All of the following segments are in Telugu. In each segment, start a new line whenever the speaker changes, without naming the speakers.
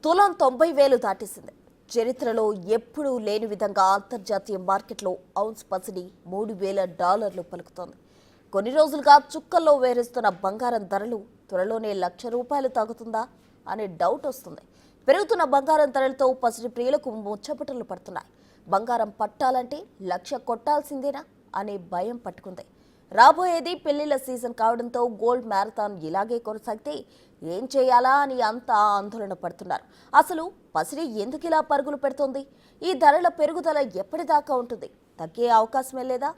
తులం 90,000 దాటేసింది. చరిత్రలో ఎప్పుడూ లేని విధంగా అంతర్జాతీయ మార్కెట్లో ఔన్స్ పసిడి $3,000 పలుకుతోంది. కొన్ని రోజులుగా చుక్కల్లో వేరేస్తున్న బంగారం ధరలు త్వరలోనే ₹1,00,000 తాగుతుందా అనే డౌట్ వస్తుంది. పెరుగుతున్న బంగారం ధరలతో పసిడి ప్రియులకు ముచ్చపటలు పడుతున్నాయి. బంగారం పట్టాలంటే 1,00,000 కొట్టాల్సిందేనా అనే భయం పట్టుకుంది. రాబోయేది పెళ్లిళ్ల సీజన్ కావడంతో గోల్డ్ మ్యారథాన్ ఇలాగే కొనసాగితే ఏం చేయాలా అని అంతా ఆందోళన పడుతున్నారు. అసలు పసిడి ఎందుకు ఇలా పరుగులు పెడుతోంది? ఈ ధరల పెరుగుదల ఎప్పటిదాకా ఉంటుంది? తగ్గే అవకాశమే లేదా?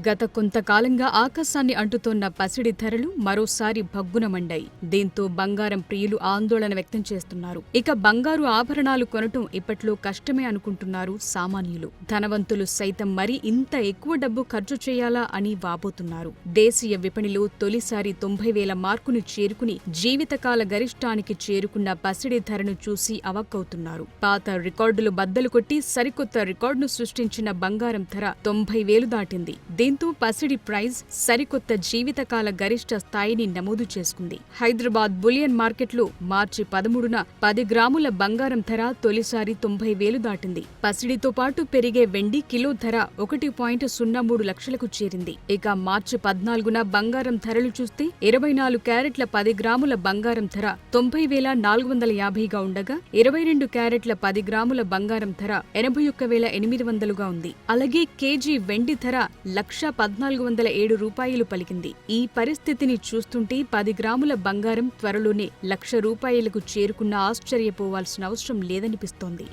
గత కొంతకాలంగా ఆకాశాన్ని అంటుతోన్న పసిడి ధరలు మరోసారి భగ్గున మండాయి. దీంతో బంగారం ప్రియులు ఆందోళన వ్యక్తం చేస్తున్నారు. ఇక బంగారు ఆభరణాలు కొనటం ఇప్పట్లో కష్టమే అనుకుంటున్నారు సామాన్యులు. ధనవంతులు సైతం మరి ఇంత ఎక్కువ డబ్బు ఖర్చు చేయాలా అని వాపోతున్నారు. దేశీయ విపణిలో తొలిసారి 90,000 మార్కును చేరుకుని జీవితకాల గరిష్టానికి చేరుకున్న పసిడి ధరను చూసి అవక్కవుతున్నారు. పాత రికార్డులు బద్దలు కొట్టి సరికొత్త రికార్డును సృష్టించిన బంగారం ధర 90,000 దాటింది. దీంతో పసిడి ప్రైజ్ సరికొత్త జీవితకాల గరిష్ట స్థాయిని నమోదు చేసుకుంది. హైదరాబాద్ బులియన్ మార్కెట్లో మార్చి 13న 10 గ్రాముల బంగారం ధర తొలిసారి 90,000 దాటింది. పసిడితో పాటు పెరిగే వెండి కిలో ధర 1.03 లక్షలకు చేరింది. ఇక మార్చి 14న బంగారం ధరలు చూస్తే 24 క్యారెట్ల 10 గ్రాముల బంగారం ధర 90,450గా ఉండగా 22 క్యారెట్ల 10 గ్రాముల బంగారం ధర 81,800గా ఉంది. అలాగే కేజీ వెండి ధర ₹1,1407 పలికింది. ఈ పరిస్థితిని చూస్తుంటే 10 గ్రాముల బంగారం త్వరలోనే ₹1,00,000కు చేరుకున్న ఆశ్చర్యపోవాల్సిన అవసరం లేదనిపిస్తోంది.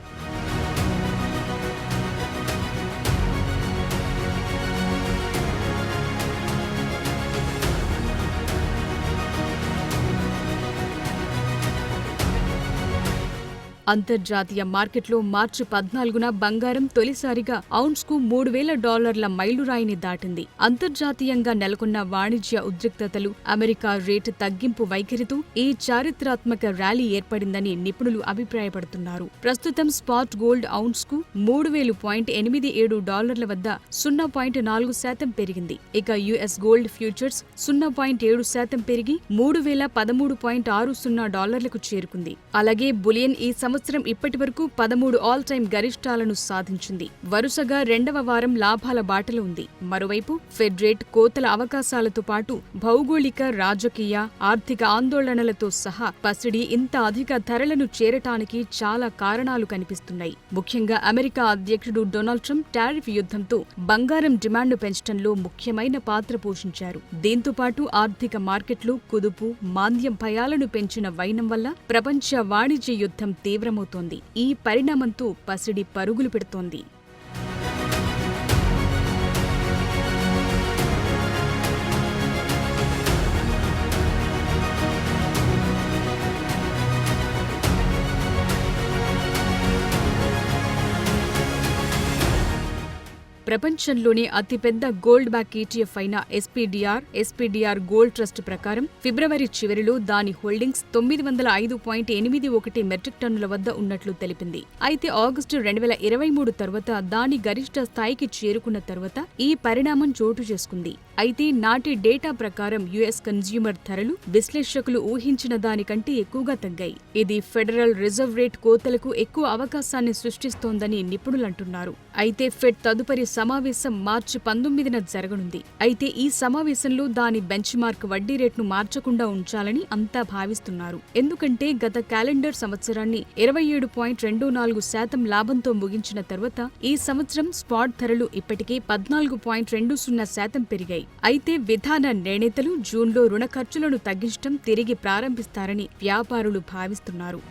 అంతర్జాతీయ మార్కెట్లో మార్చి 14న బంగారం తొలిసారిగా ఔన్స్కు $3,000 మైలురాయిని దాటింది. అంతర్జాతీయంగా నెలకొన్న వాణిజ్య ఉద్రిక్తతలు, అమెరికా రేటు తగ్గింపు వైఖరితో ఈ చారిత్రాత్మక ర్యాలీ ఏర్పడిందని నిపుణులు అభిప్రాయపడుతున్నారు. ప్రస్తుతం స్పాట్ గోల్డ్ ఔన్స్కు $3,087 వద్ద 0.4% పెరిగింది. ఇక యుఎస్ గోల్డ్ ఫ్యూచర్స్ 0.7% పెరిగి $3,013.60కు చేరుకుంది. అలాగే బులియన్ ఈ సంవత్సరం ఇప్పటివరకు 13 ఆల్ టైమ్ గరిష్టాలను సాధించింది. వరుసగా రెండవ వారం లాభాల బాటలో ఉంది. మరోవైపు ఫెడ్ రేట్ కోతల అవకాశాలతో పాటు భౌగోళిక, రాజకీయ, ఆర్థిక ఆందోళనలతో సహా పసిడి ఇంత అధిక ధరలను చేరటానికి చాలా కారణాలు కనిపిస్తున్నాయి. ముఖ్యంగా అమెరికా అధ్యక్షుడు డొనాల్డ్ ట్రంప్ టారిఫ్ యుద్ధంతో బంగారం డిమాండ్ పెంచడంలో ముఖ్యమైన పాత్ర పోషించారు. దీంతో పాటు ఆర్థిక మార్కెట్లు కుదుపు, మాంద్యం భయాలను పెంచిన వైనం వల్ల ప్రపంచ వాణిజ్య యుద్ధం తీవ్రమవుతోంది. ఈ పరిణామంతో పసిడి పరుగులు పెడుతోంది. ప్రపంచంలోనే అతిపెద్ద గోల్డ్ బ్యాక్ ఈటీఎఫ్ అయిన ఎస్పీడీఆర్ గోల్డ్ ట్రస్ట్ ప్రకారం ఫిబ్రవరి చివరిలో దాని హోల్డింగ్స్ 905.81 మెట్రిక్ టన్నుల వద్ద ఉన్నట్లు తెలిపింది. అయితే ఆగస్టు 2023 తర్వాత దాని గరిష్ట స్థాయికి చేరుకున్న తర్వాత ఈ పరిణామం చోటు చేసుకుంది. అయితే నాటి డేటా ప్రకారం యుఎస్ కన్స్యూమర్ ధరలు విశ్లేషకులు ఊహించిన దానికంటే ఎక్కువగా తగ్గాయి. ఇది ఫెడరల్ రిజర్వ్ రేట్ కోతలకు ఎక్కువ అవకాశాన్ని సృష్టిస్తోందని నిపుణులంటున్నారు. అయితే ఫెడ్ తదుపరి సమావేశం మార్చి 19న జరగనుంది. అయితే ఈ సమావేశంలో దాని బెంచ్ మార్క్ వడ్డీ రేట్ను మార్చకుండా ఉంచాలని అంతా భావిస్తున్నారు. ఎందుకంటే గత క్యాలెండర్ సంవత్సరాన్ని 27.24% లాభంతో ముగించిన తర్వాత ఈ సంవత్సరం స్పాట్ ధరలు ఇప్పటికే 14.20% పెరిగాయి. అయితే విధాన నిర్ణేతలు జూన్లో రుణ ఖర్చులను తగ్గించడం తిరిగి ప్రారంభిస్తారని వ్యాపారులు భావిస్తున్నారు.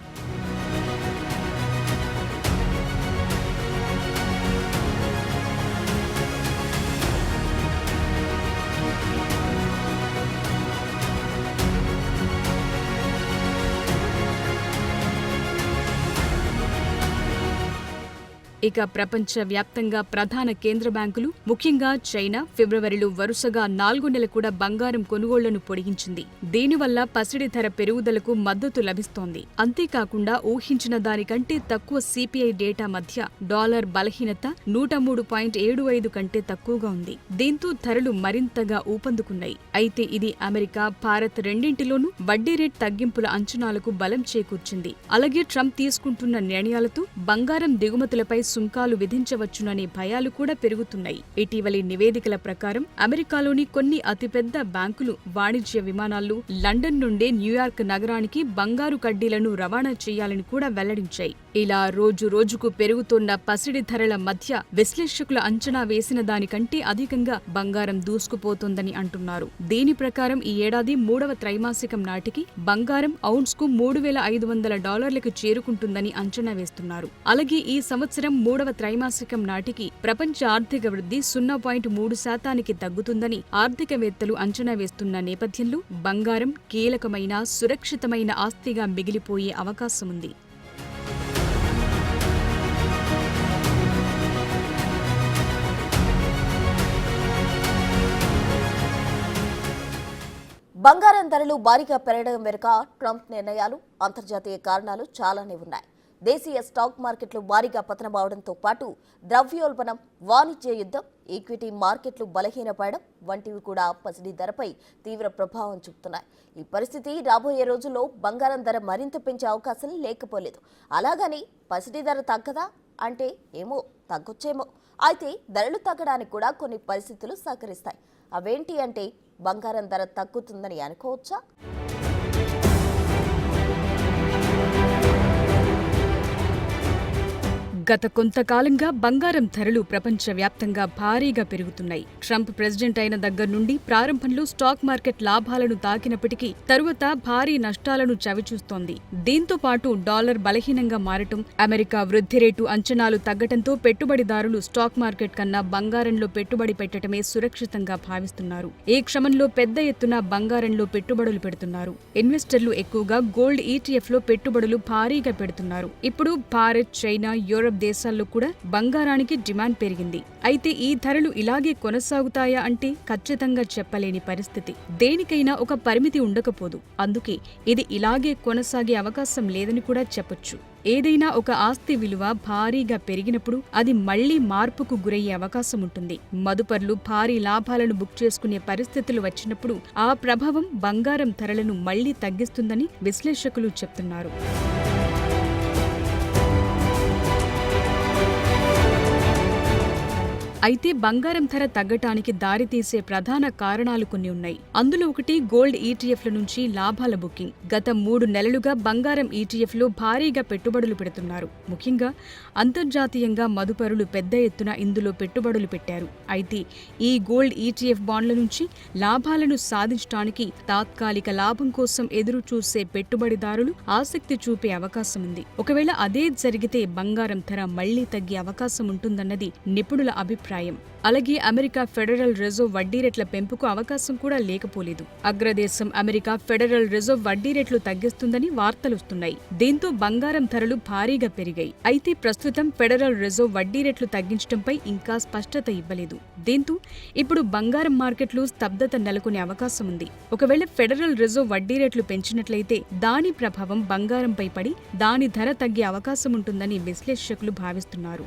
ఇక ప్రపంచ వ్యాప్తంగా ప్రధాన కేంద్ర బ్యాంకులు ముఖ్యంగా చైనా ఫిబ్రవరిలో వరుసగా 4 నెలలు కూడా బంగారం కొనుగోళ్లను పొడిగించింది. దీనివల్ల పసిడి ధర పెరుగుదలకు మద్దతు లభిస్తోంది. అంతేకాకుండా ఊహించిన దానికంటే తక్కువ సిపిఐ డేటా మధ్య డాలర్ బలహీనత 103.75 కంటే తక్కువగా ఉంది. దీంతో ధరలు మరింతగా ఊపందుకున్నాయి. అయితే ఇది అమెరికా, భారత్ రెండింటిలోనూ వడ్డీ రేట్ తగ్గింపుల అంచనాలకు బలం చేకూర్చింది. అలాగే ట్రంప్ తీసుకుంటున్న నిర్ణయాలతో బంగారం దిగుమతులపై సుంకాలు విధించవచ్చుననే భయాలు కూడా పెరుగుతున్నాయి. ఇటీవలి నివేదికల ప్రకారం అమెరికాలోని కొన్ని అతిపెద్ద బ్యాంకులు వాణిజ్య విమానాల్లో లండన్ నుండే న్యూయార్క్ నగరానికి బంగారు కడ్డీలను రవాణా చేయాలని కూడా వెల్లడించాయి. ఇలా రోజు రోజుకు పెరుగుతున్న పసిడి ధరల మధ్య విశ్లేషకుల అంచనా వేసిన దానికంటే అధికంగా బంగారం దూసుకుపోతోందని అంటున్నారు. దీని ప్రకారం ఈ ఏడాది 3వ త్రైమాసికం నాటికి బంగారం ఔన్స్కు $3,500లకు చేరుకుంటుందని అంచనా వేస్తున్నారు. అలాగే ఈ సంవత్సరం 3వ త్రైమాసికం నాటికి ప్రపంచ ఆర్థిక వృద్ధి 0.3% తగ్గుతుందని ఆర్థికవేత్తలు అంచనా వేస్తున్న నేపథ్యంలో బంగారం కీలకమైన సురక్షితమైన ఆస్తిగా మిగిలిపోయే అవకాశముంది.
బంగారం ధరలు భారీగా పెరగడం వెనుక ట్రంప్ నిర్ణయాలు, అంతర్జాతీయ కారణాలు చాలానే ఉన్నాయి. దేశీయ స్టాక్ మార్కెట్లు భారీగా పతనమవడంతో పాటు ద్రవ్యోల్బణం, వాణిజ్య యుద్ధం, ఈక్విటీ మార్కెట్లు బలహీనపడడం వంటివి కూడా పసిడి ధరపై తీవ్ర ప్రభావం చూపుతున్నాయి. ఈ పరిస్థితి రాబోయే రోజుల్లో బంగారం ధర మరింత పెంచే అవకాశం లేకపోలేదు. అలాగని పసిడి ధర తగ్గదా అంటే ఏమో, తగ్గొచ్చేమో. అయితే ధరలు తగ్గడానికి కూడా కొన్ని పరిస్థితులు సహకరిస్తాయి. అవేంటి అంటే బంగారం ధర తగ్గుతుందని అనుకోవచ్చా?
గత కొంతకాలంగా బంగారం ధరలు ప్రపంచవ్యాప్తంగా భారీగా పెరుగుతున్నాయి. ట్రంప్ ప్రెసిడెంట్ అయిన దగ్గర నుండి ప్రారంభంలో స్టాక్ మార్కెట్ లాభాలను తాకినప్పటికీ తరువాత భారీ నష్టాలను చవిచూస్తోంది. దీంతో పాటు డాలర్ బలహీనంగా మారటం, అమెరికా వృద్ధి రేటు అంచనాలు తగ్గటంతో పెట్టుబడిదారులు స్టాక్ మార్కెట్ కన్నా బంగారంలో పెట్టుబడి పెట్టడమే సురక్షితంగా భావిస్తున్నారు. ఈ క్రమంలో పెద్ద ఎత్తున బంగారంలో పెట్టుబడులు పెడుతున్నారు. ఇన్వెస్టర్లు ఎక్కువగా గోల్డ్ ఈటీఎఫ్లో పెట్టుబడులు భారీగా పెడుతున్నారు. ఇప్పుడు భారత్, చైనా, యూరప్ దేశాల్లో కూడా బంగారానికి డిమాండ్ పెరిగింది. అయితే ఈ ధరలు ఇలాగే కొనసాగుతాయా అంటే ఖచ్చితంగా చెప్పలేని పరిస్థితి. దేనికైనా ఒక పరిమితి ఉండకపోదు. అందుకే ఇది ఇలాగే కొనసాగే అవకాశం లేదని కూడా చెప్పొచ్చు. ఏదైనా ఒక ఆస్తి విలువ భారీగా పెరిగినప్పుడు అది మళ్లీ మార్పుకు గురయ్యే అవకాశం ఉంటుంది. మదుపర్లు భారీ లాభాలను బుక్ చేసుకునే పరిస్థితులు వచ్చినప్పుడు ఆ ప్రభావం బంగారం ధరలను మళ్లీ తగ్గిస్తుందని విశ్లేషకులు చెప్తున్నారు. అయితే బంగారం ధర తగ్గటానికి దారితీసే ప్రధాన కారణాలు కొన్ని ఉన్నాయి. అందులో ఒకటి గోల్డ్ ఈటీఎఫ్ల నుంచి లాభాల బుకింగ్. గత 3 నెలలుగా బంగారం ఈటీఎఫ్లో భారీగా పెట్టుబడులు పెడుతున్నారు. ముఖ్యంగా అంతర్జాతీయంగా మదుపరులు పెద్ద ఎత్తున ఇందులో పెట్టుబడులు పెట్టారు. అయితే ఈ గోల్డ్ ఈటీఎఫ్ బాండ్ల నుంచి లాభాలను సాధించడానికి తాత్కాలిక లాభం కోసం ఎదురు చూసే పెట్టుబడిదారులు ఆసక్తి చూపే అవకాశం ఉంది. ఒకవేళ అదే జరిగితే బంగారం ధర మళ్లీ తగ్గే అవకాశం ఉంటుందన్నది నిపుణుల అభిప్రాయం. అలాగే అమెరికా ఫెడరల్ రిజర్వ్ వడ్డీ రేట్ల పెంపుకు అవకాశం కూడా లేకపోలేదు. అగ్రదేశం అమెరికా ఫెడరల్ రిజర్వ్ వడ్డీ రేట్లు తగ్గిస్తుందని వార్తలొస్తున్నాయి. దీంతో బంగారం ధరలు భారీగా పెరిగాయి. అయితే ప్రస్తుతం ఫెడరల్ రిజర్వ్ వడ్డీ రేట్లు తగ్గించడంపై ఇంకా స్పష్టత ఇవ్వలేదు. దీంతో ఇప్పుడు బంగారం మార్కెట్లు స్తబ్దత నెలకొనే అవకాశం ఉంది. ఒకవేళ ఫెడరల్ రిజర్వ్ వడ్డీ రేట్లు పెంచినట్లయితే దాని ప్రభావం బంగారంపై పడి దాని ధర తగ్గే అవకాశం ఉంటుందని విశ్లేషకులు భావిస్తున్నారు.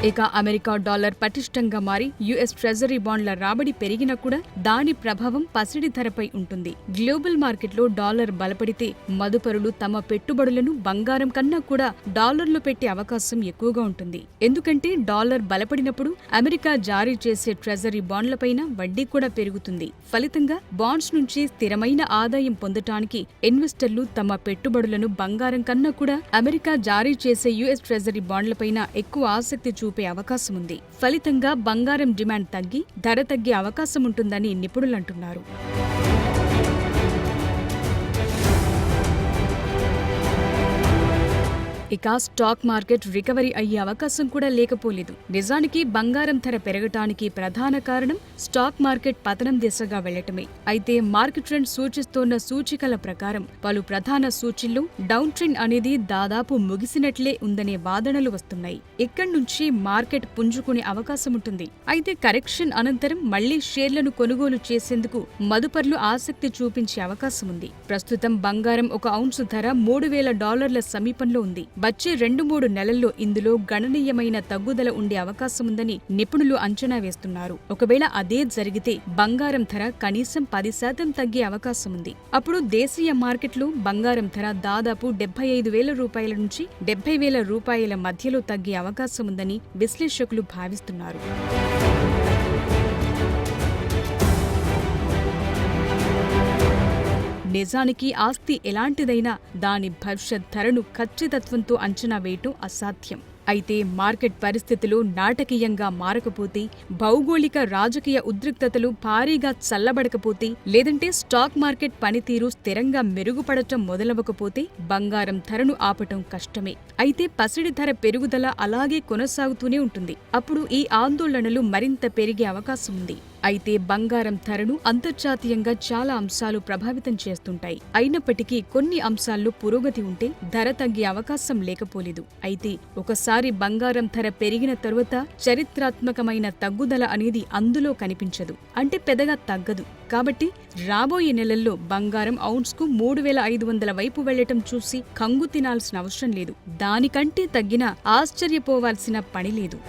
ఇక అమెరికా డాలర్ పటిష్టంగా మారి యుఎస్ ట్రెజరీ బాండ్ల రాబడి పెరిగినా కూడా దాని ప్రభావం పసిడి ధరపై ఉంటుంది. గ్లోబల్ మార్కెట్లో డాలర్ బలపడితే మదుపరులు తమ పెట్టుబడులను బంగారం కన్నా కూడా డాలర్లో పెట్టే అవకాశం ఎక్కువగా ఉంటుంది. ఎందుకంటే డాలర్ బలపడినప్పుడు అమెరికా జారీ చేసే ట్రెజరీ బాండ్లపైన వడ్డీ కూడా పెరుగుతుంది. ఫలితంగా బాండ్స్ నుంచి స్థిరమైన ఆదాయం పొందటానికి ఇన్వెస్టర్లు తమ పెట్టుబడులను బంగారం కన్నా కూడా అమెరికా జారీ చేసే యుఎస్ ట్రెజరీ బాండ్లపైన ఎక్కువ ఆసక్తి చూపే అవకాశం ఉంది. ఫలితంగా బంగారం డిమాండ్ తగ్గి ధర తగ్గే అవకాశం ఉంటుందని నిపుణులంటున్నారు. ఇక స్టాక్ మార్కెట్ రికవరీ అయ్యే అవకాశం కూడా లేకపోలేదు. నిజానికి బంగారం ధర పెరగటానికి ప్రధాన కారణం స్టాక్ మార్కెట్ పతనం దిశగా వెళ్లటమే. అయితే మార్కెట్ ట్రెండ్ సూచిస్తోన్న సూచికల ప్రకారం పలు ప్రధాన సూచీల్లో డౌన్ ట్రెండ్ అనేది దాదాపు ముగిసినట్లే ఉందనే వాదనలు వస్తున్నాయి. ఇక్కడి నుంచి మార్కెట్ పుంజుకునే అవకాశం ఉంటుంది. అయితే కరెక్షన్ అనంతరం మళ్లీ షేర్లను కొనుగోలు చేసేందుకు మదుపర్లు ఆసక్తి చూపించే అవకాశం ఉంది. ప్రస్తుతం బంగారం ఒక ఔన్సు ధర $3,000 సమీపంలో ఉంది. వచ్చే 2-3 నెలల్లో ఇందులో గణనీయమైన తగ్గుదల ఉండే అవకాశం ఉందని నిపుణులు అంచనా వేస్తున్నారు. ఒకవేళ అదే జరిగితే బంగారం ధర కనీసం 10% తగ్గే అవకాశం ఉంది. అప్పుడు దేశీయ మార్కెట్లో బంగారం ధర దాదాపు $75,000 నుంచి $70,000 మధ్యలో తగ్గే అవకాశం ఉందని విశ్లేషకులు భావిస్తున్నారు. నిజానికి ఆస్తి ఎలాంటిదైనా దాని భవిష్యత్ ధరను ఖచ్చితత్వంతో అంచనా వేయటం అసాధ్యం. అయితే మార్కెట్ పరిస్థితులు నాటకీయంగా మారకపోతే, భౌగోళిక రాజకీయ ఉద్రిక్తతలు భారీగా చల్లబడకపోతే, లేదంటే స్టాక్ మార్కెట్ పనితీరు స్థిరంగా మెరుగుపడటం మొదలవకపోతే బంగారం ధరను ఆపటం కష్టమే. అయితే పసిడి ధర పెరుగుదల అలాగే కొనసాగుతూనే ఉంటుంది. అప్పుడు ఈ ఆందోళనలు మరింత పెరిగే అవకాశం ఉంది. అయితే బంగారం ధరను అంతర్జాతీయంగా చాలా అంశాలు ప్రభావితం చేస్తుంటాయి. అయినప్పటికీ కొన్ని అంశాల్లో పురోగతి ఉంటే ధర తగ్గే అవకాశం లేకపోలేదు. అయితే ఒకసారి బంగారం ధర పెరిగిన తరువాత చరిత్రాత్మకమైన తగ్గుదల అనేది అందులో కనిపించదు. అంటే పెద్దగా తగ్గదు. కాబట్టి రాబోయే నెలల్లో బంగారం ఔన్స్కు 3,500 వైపు వెళ్లటం చూసి కంగు తినాల్సిన అవసరం లేదు. దానికంటే తగ్గినా ఆశ్చర్యపోవాల్సిన పని లేదు.